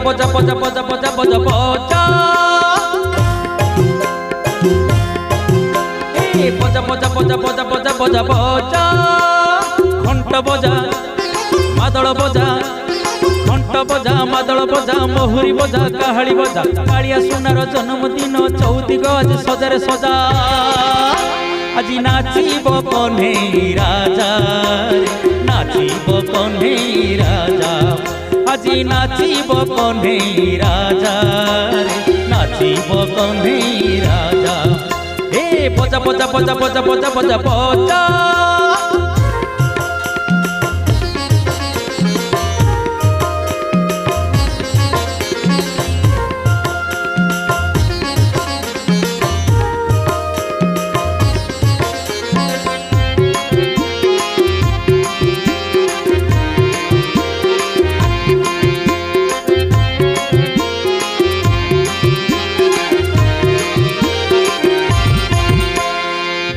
বজা বজা বজা বজা বজা বজা বজা বজা বজা বজা বজা বজা বজা ঘণ্ট বজা মাদল বজা ঘণ্ট বজা মাদল বজা মহুরি বজা কাহালি বজা কালিয়া সোনার জন্মদিন চৌদিগ আজ সজারে সজা আজি নাচিব কন্হেই রাজা নাচিব কন্হেই রাজা আজি নাচিব কন্হেই রাজা নাচিব কন্হেই রাজা এ বজা বজা বজা বজা বজা বজা বজা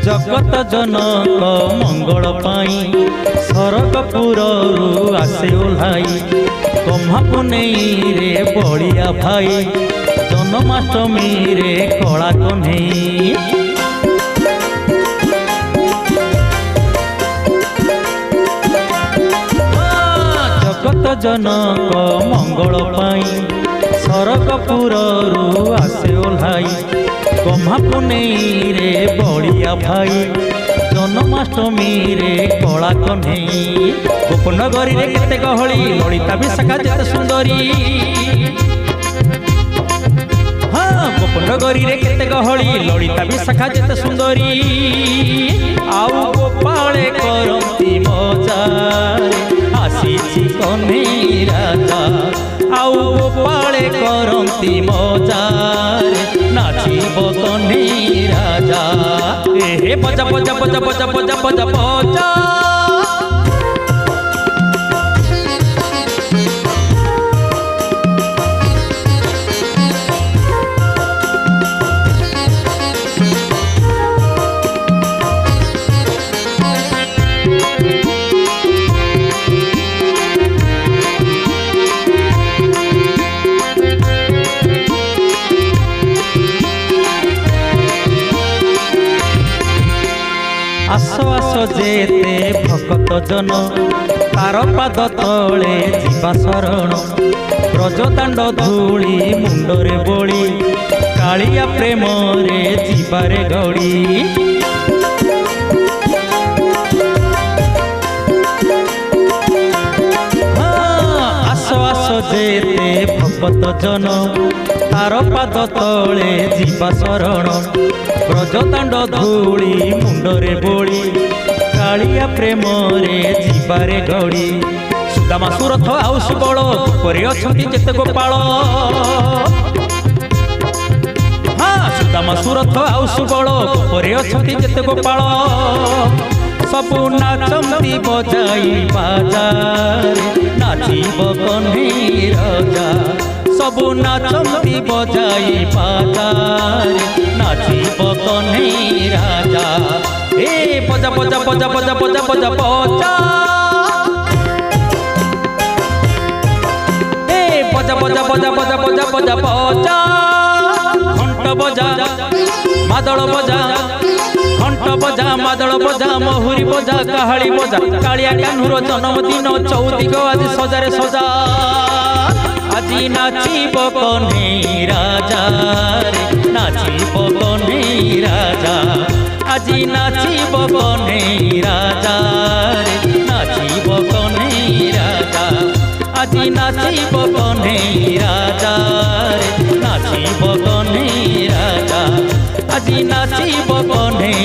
जगत जनक मंगल पाई सरगपुर आसे ओह्लाई गम्हा पुनेई रे बलिया भाई जन्माष्टमी रे कला कन्हेई जगत जनक मंगल पाई सरगपुर आसे ओह्लाई गम्हा पुनेई रे बलिया भाई जन्माष्टमी रे कला कन्हेई गोपनगरी रे केते गहली ललिता विशाखा जेते सुंदरी हाँ गोपनगरी रे केते गहली ललिता विशाखा जेते सुंदरी आउ गोपाले करती मजा आसीछि कन्हेई राजा आउ गोपाले करती मजा नाचिब कन्हेई राजा ए बजा बजा बजा बजा बजा बजा बजा आसो आसो जेते भक्त जन तार पाद तले जीवा शरण ब्रजदाण्ड धूली मुंडरे बोली कालिया प्रेम रे जीवारे गड़ी आसो आसो जेते भक्त जन तार पाद तले जीवा शरण ब्रजदाण्ड धूली मुंडरे बोली कालिया प्रेम रे जीवारे गड़ी सुदामा सुरथ आउ सुबल परे अछंती जेते गोपाल हाँ सुदामा सुरथ आउ सुबल परे अछंती जेते गोपाल सबु नाचंती बजाई बाजार नाचिब कन्हेई राजा सबु नाचंती बजाई बाजार नाचिब कन्हेई राजा ए बजा बजा बजा बजा बजा बजा बजा ए बजा बजा बजा बजा बजा बजा बजा घंट बजा मादल बजा घंट बजा मादल बजा महुरी बजा काहाली बजा कालिया कान्हूर जन्मदिन चौदिग आज सजारे सजा আজি নাচিব কন্হেই রাজা নাচিব কন্হেই রাজা আজি নাচিব কন্হেই রাজা নাচিব কন্হেই রাজা আজি নাচিব কন্হেই রাজা নাচিব কন্হেই রাজা আজি নাচিব কন্হেই